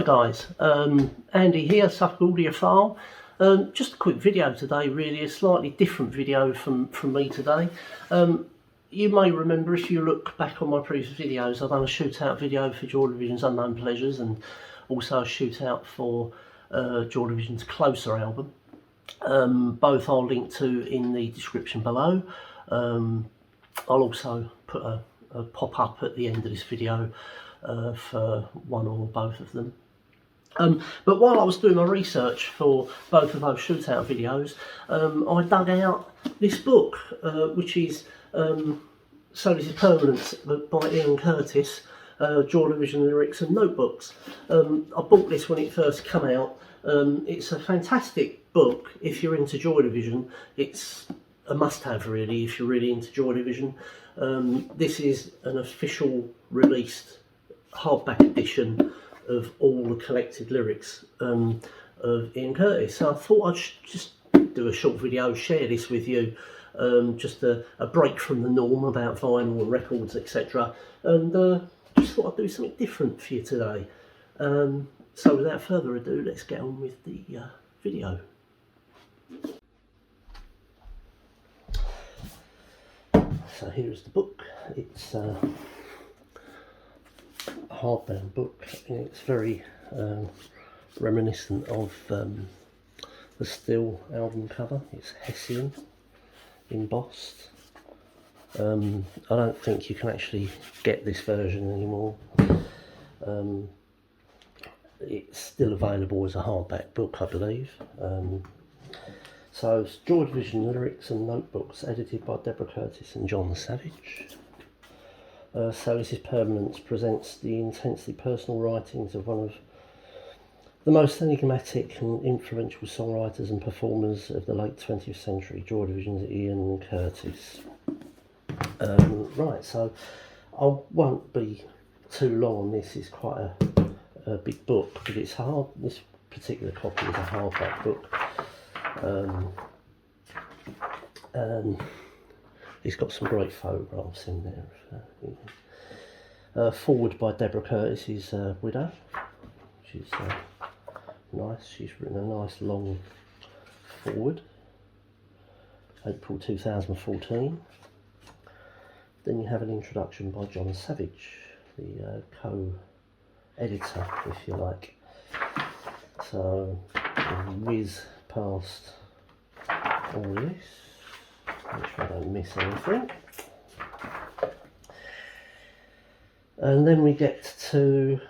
Hi guys, Andy here, Suffolk Audiophile. Just a quick video today, really, a slightly different video from me today. You may remember, if you look back on my previous videos, I've done a shootout video for Joy Division's Unknown Pleasures and also a shootout for Joy Division's Closer album. Both I'll link to in the description below. I'll also put a pop-up at the end of this video for one or both of them. But while I was doing my research for both of those shootout videos, I dug out this book, which is So This Is Permanence by Ian Curtis, Joy Division Lyrics and Notebooks. I bought this when it first came out. It's a fantastic book if you're into Joy Division. It's a must-have really if you're really into Joy Division. This is an official released hardback edition of all the collected lyrics of Ian Curtis. So I thought I'd just do a short video, share this with you, just a break from the norm about vinyl and records, etc. And just thought I'd do something different for you today. So without further ado, let's get on with the video. So here's the book. It's hardbound book, and it's very reminiscent of the Still album cover. It's Hessian embossed. I don't think you can actually get this version anymore. It's still available as a hardback book, I believe. So it's Joy Division Lyrics and Notebooks, edited by Deborah Curtis and John Savage. So This Is Permanence presents the intensely personal writings of one of the most enigmatic and influential songwriters and performers of the late 20th century, Joy Division's Ian Curtis. Right, so I won't be too long on this. It's quite a big book, but it's hard. This particular copy is a hardback book. It's got some great photographs in there. Forward by Deborah Curtis's widow, which is nice. She's written a nice long forward. April 2014. Then you have an introduction by John Savage, the co-editor, if you like. So whiz past all this, make sure I don't miss anything. And then we get to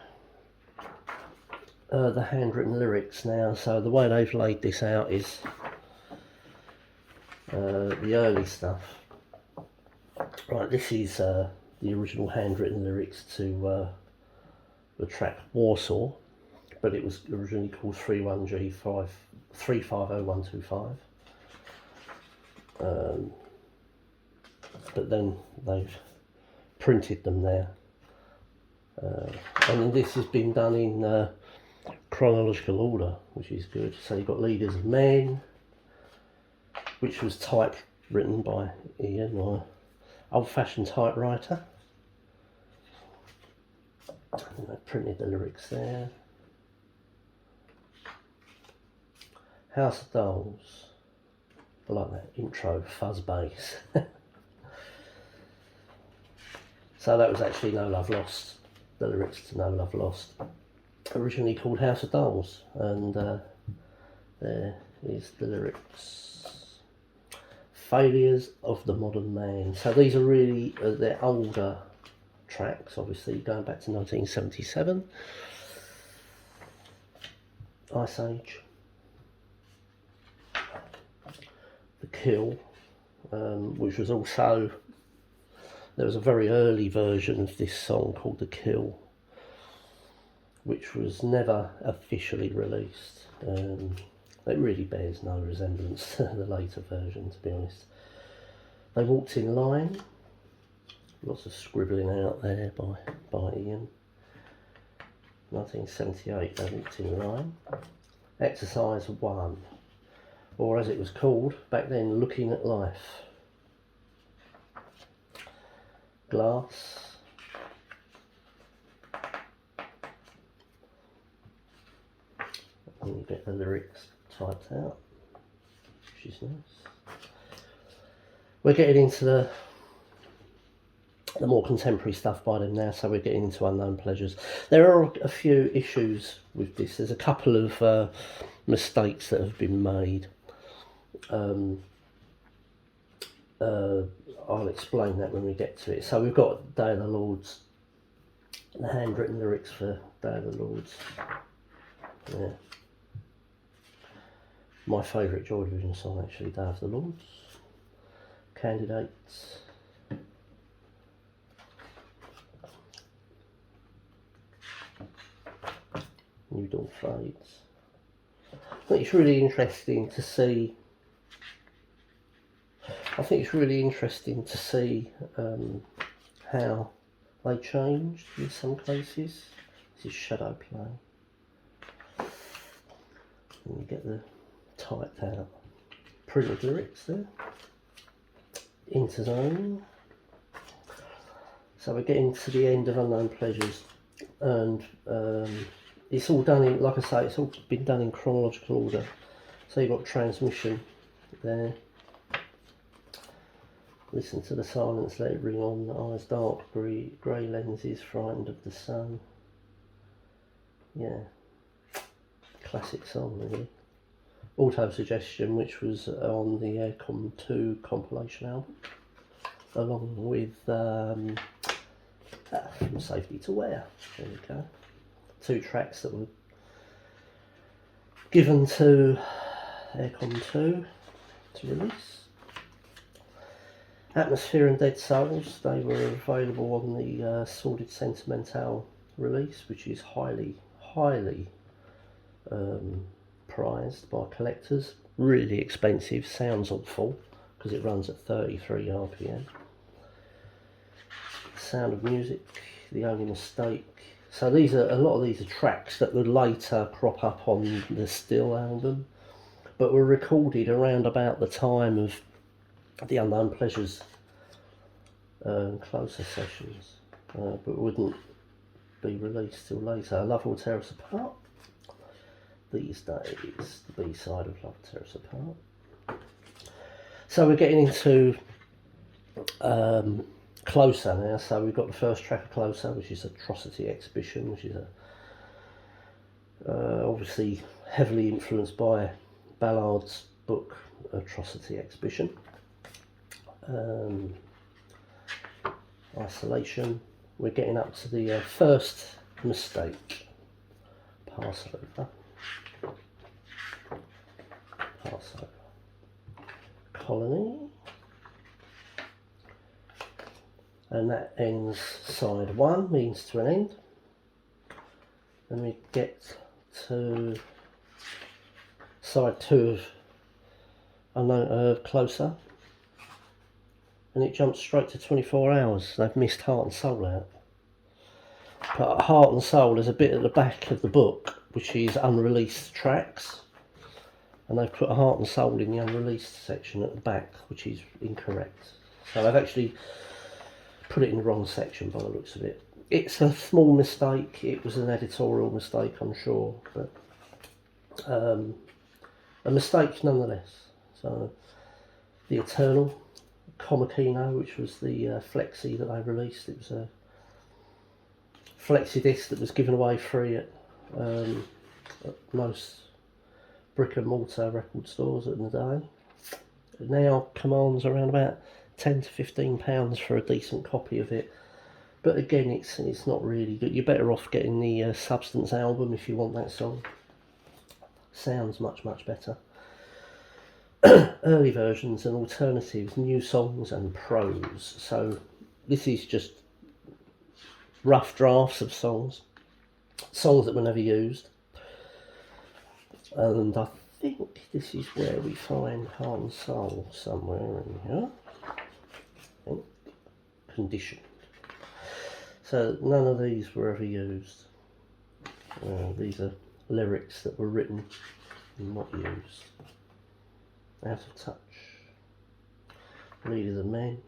the handwritten lyrics now. So the way they've laid this out is the early stuff. Right, this is the original handwritten lyrics to the track Warsaw, but it was originally called 31G 350125. But then they've printed them there. And this has been done in chronological order, which is good. So you've got Leaders of Men, which was typewritten by Ian, my old-fashioned typewriter. And they printed the lyrics there. House of Dolls. I like that intro fuzz bass. So that was actually No Love Lost, the lyrics to No Love Lost, originally called House of Dolls, and there is the lyrics. Failures of the Modern Man. So these are really they're older tracks, obviously going back to 1977. Ice Age. The Kill, which was also, there was a very early version of this song called The Kill, which was never officially released. It really bears no resemblance to the later version, to be honest. They Walked in Line, lots of scribbling out there by Ian. 1978, They Walked in Line. Exercise 1, or as it was called back then, Looking at Life. Glass. And you get the lyrics typed out, which is nice. We're getting into the more contemporary stuff by them now, so we're getting into Unknown Pleasures. There are a few issues with this. There's a couple of mistakes that have been made. I'll explain that when we get to it. So we've got Day of the Lords, the handwritten lyrics for Day of the Lords. Yeah. My favourite Joy Division song, actually, Day of the Lords. Candidates. New Dawn Fades. I think it's really interesting to see. How they changed in some cases. This is Shadow Play. And you get the typed out printed lyrics there. Interzone. So we're getting to the end of Unknown Pleasures, and it's all done in, like I say, it's all been done in chronological order. So you've got transmission there. Listen to the silence, let it ring on, eyes dark, grey lenses, frightened of the sun. Yeah, classic song really. Auto-Suggestion, which was on the Aircom 2 compilation album, along with From Safety to Wear. There we go. 2 tracks that were given to Aircom 2 to release. Atmosphere and Dead Souls, they were available on the Sordid Sentimental release, which is highly prized by collectors. Really expensive, sounds awful because it runs at 33 RPM. Sound of Music, The Only Mistake. So these are, a lot of these are tracks that would later crop up on the Still album, but were recorded around about the time of the Unknown Pleasures closer sessions, but wouldn't be released till later. Love Will Tear Us Apart. These days, the B-side of Love Will Tear Us Apart. So we're getting into Closer now. So we've got the first track of Closer, which is Atrocity Exhibition, which is obviously heavily influenced by Ballard's book Atrocity Exhibition. Isolation. We're getting up to the first mistake. Passover. Colony. And that ends side 1, means to an end. Then we get to side 2 of Closer. And it jumps straight to 24 hours. They've missed Heart and Soul out. But Heart and Soul is a bit at the back of the book, which is unreleased tracks. And they've put Heart and Soul in the unreleased section at the back, which is incorrect. So they've actually put it in the wrong section by the looks of it. It's a small mistake. It was an editorial mistake, I'm sure, but a mistake nonetheless. So The Eternal. Comikino, which was the flexi that I released. It was a flexi disc that was given away free at most brick and mortar record stores in the day. It now commands around about £10 to £15 for a decent copy of it, but again it's not really good. You're better off getting the Substance album if you want that song. Sounds much better. Early versions and alternatives, new songs and prose. So this is just rough drafts of songs that were never used. And I think this is where we find Heart and Soul, somewhere in here. I think. Conditioned. So none of these were ever used. These are lyrics that were written and not used. Out of Touch. Leaders of Men.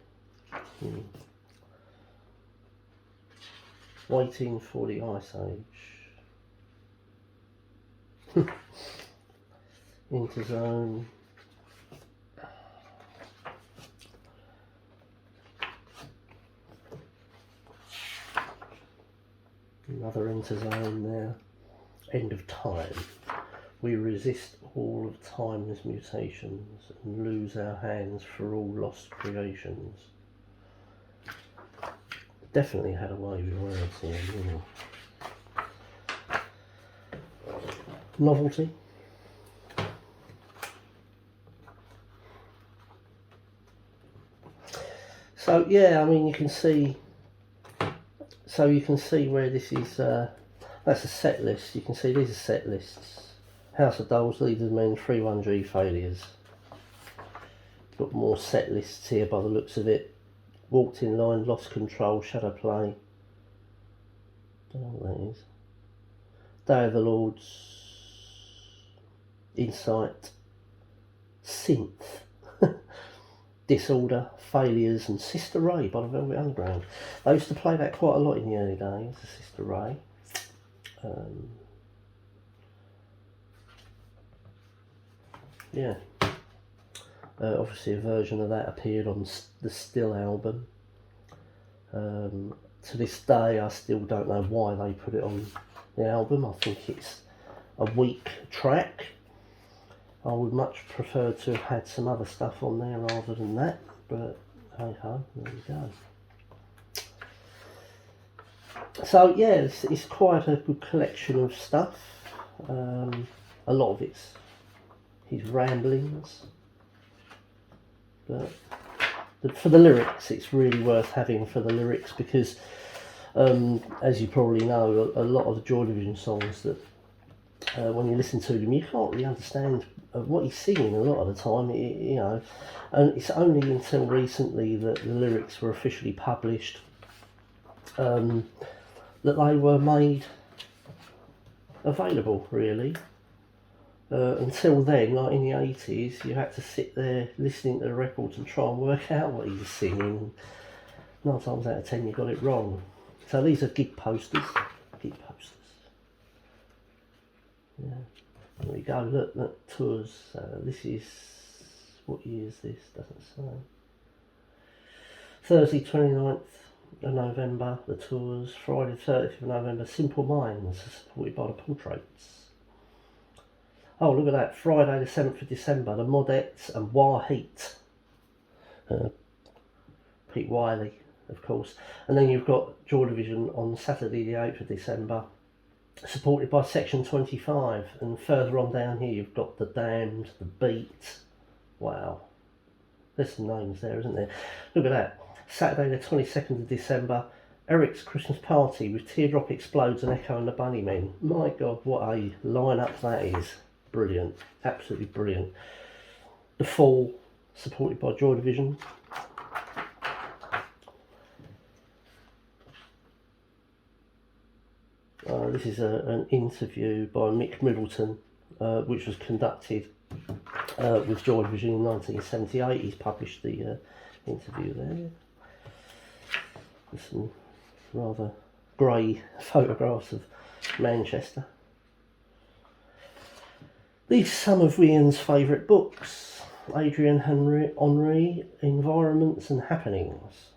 Waiting for the Ice Age. Interzone. Another interzone there. End of time. We resist all of time's mutations and lose our hands for all lost creations. Definitely had a way with words here, you know. Novelty. So yeah, I mean, you can see. So you can see where this is. That's a set list. You can see these are set lists. House of Dolls, Leaders Men, 3-1G failures. Got more set lists here by the looks of it. Walked in line, lost control, shadow play. Don't know what that is. Day of the Lords. Insight. Synth. Disorder, Failures, and Sister Ray by the Velvet Underground. I used to play that quite a lot in the early days, the Sister Ray. Yeah. Obviously a version of that appeared on the Still album. To this day I still don't know why they put it on the album. I think it's a weak track. I would much prefer to have had some other stuff on there rather than that, but hey ho, there we go. So yeah, it's quite a good collection of stuff. A lot of it's his ramblings, but for the lyrics it's really worth having for the lyrics, because as you probably know, a lot of the Joy Division songs that when you listen to them you can't really understand what he's singing a lot of the time, you know, and it's only until recently that the lyrics were officially published, that they were made available, really. Until then, like in the 80s, you had to sit there listening to the records and try and work out what he was singing. 9 times out of 10 you got it wrong. So these are gig posters. Gig posters. Yeah. There we go, look, tours. This is, what year is this? Doesn't say. Thursday 29th of November, the tours. Friday 30th of November, Simple Minds, supported by the Portraits. Oh, look at that, Friday the 7th of December, the Modettes and War Heat. Pete Wiley, of course. And then you've got Joy Division on Saturday the 8th of December, supported by Section 25, and further on down here you've got The Damned, The Beat. Wow, there's some names there, isn't there? Look at that, Saturday the 22nd of December, Eric's Christmas Party with Teardrop Explodes and Echo and the Bunnymen. My God, what a lineup that is. Brilliant, absolutely brilliant. The Fall, supported by Joy Division. This is an interview by Mick Middleton, which was conducted with Joy Division in 1978. He's published the interview there. There's some rather grey photographs of Manchester. These are some of Ian's favourite books. Adrian Henry, Environments and Happenings.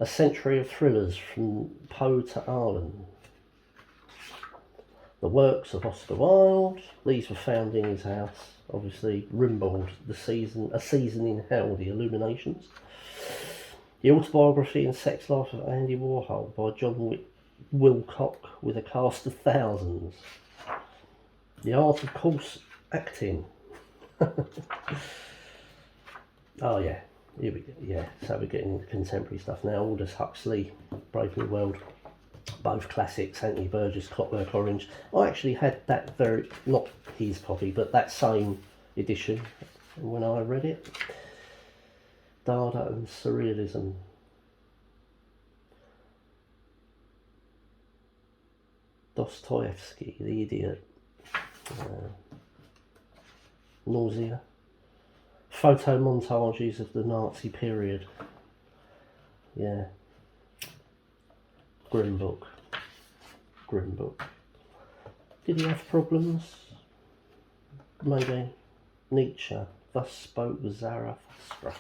A Century of Thrillers from Poe to Arlen. The works of Oscar Wilde. These were found in his house. Obviously, Rimbaud, A Season in Hell, The Illuminations. The Autobiography and Sex Life of Andy Warhol by John Wilcock with a cast of thousands. The Art of Course Acting. Oh yeah. Here we go. Yeah, so we're getting contemporary stuff now. Aldous Huxley, Brave New World, both classics. Anthony Burgess, Clockwork Orange. I actually had that not his copy, but that same edition when I read it. Dada and Surrealism. Dostoevsky, The Idiot. Nausea. Photo montages of the Nazi period. Yeah. Grim book. Did he have problems? Maybe. Nietzsche. Thus spoke Zarathustra.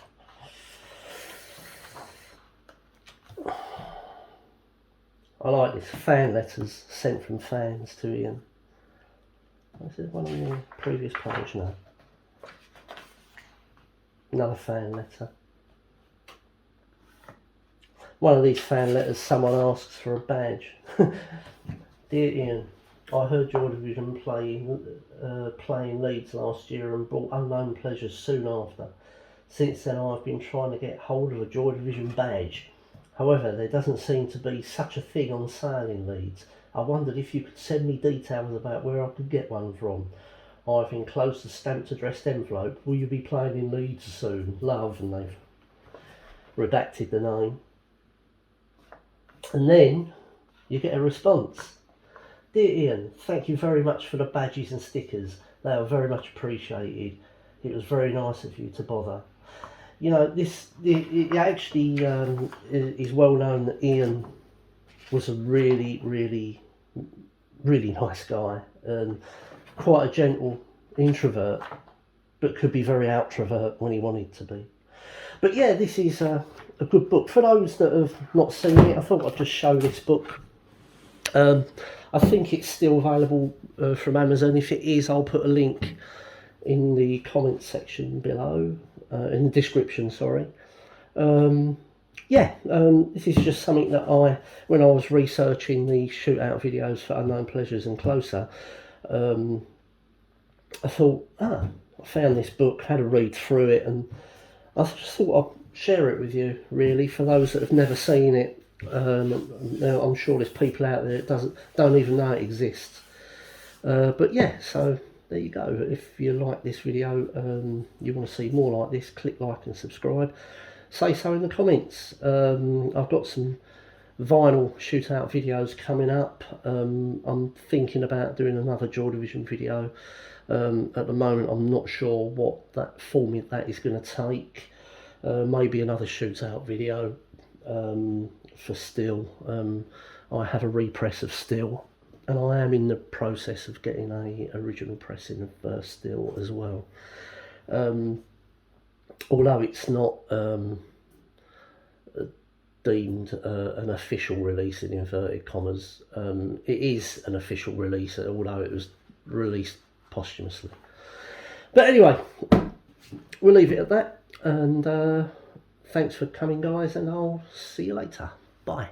I like this. Fan letters sent from fans to Ian. This is one on the previous page now. Another fan letter. One of these fan letters, someone asks for a badge. Dear Ian, I heard Joy Division playing Leeds last year and brought unknown pleasures soon after. Since then I've been trying to get hold of a Joy Division badge. However, there doesn't seem to be such a thing on sale in Leeds. I wondered if you could send me details about where I could get one from. I've enclosed a stamped addressed envelope. Will you be playing in Leeds soon? Love, and they've redacted the name. And then you get a response. Dear Ian, thank you very much for the badges and stickers. They are very much appreciated. It was very nice of you to bother. You know, it actually is well known that Ian was a really, really, really nice guy and quite a gentle introvert, but could be very outrovert when he wanted to be. But yeah, this is a good book. For those that have not seen it, I thought I'd just show this book. I think it's still available from Amazon. If it is, I'll put a link in the comments section below, in the description, sorry. This is just something that when I was researching the shootout videos for Unknown Pleasures and Closer, I thought, I found this book, had a read through it, and I just thought I'd share it with you, really, for those that have never seen it. Now, I'm sure there's people out there that don't even know it exists. But yeah, so there you go. If you like this video, you want to see more like this, click like and subscribe. Say so in the comments. I've got some vinyl shootout videos coming up. I'm thinking about doing another Joy Division video. At the moment, I'm not sure what that form that is going to take. Maybe another shootout video for Still. I have a repress of Still, and I am in the process of getting a original pressing of Still as well. Although it's not deemed an official release in inverted commas, it is an official release, although it was released posthumously. But anyway, we'll leave it at that, and thanks for coming, guys, and I'll see you later. Bye.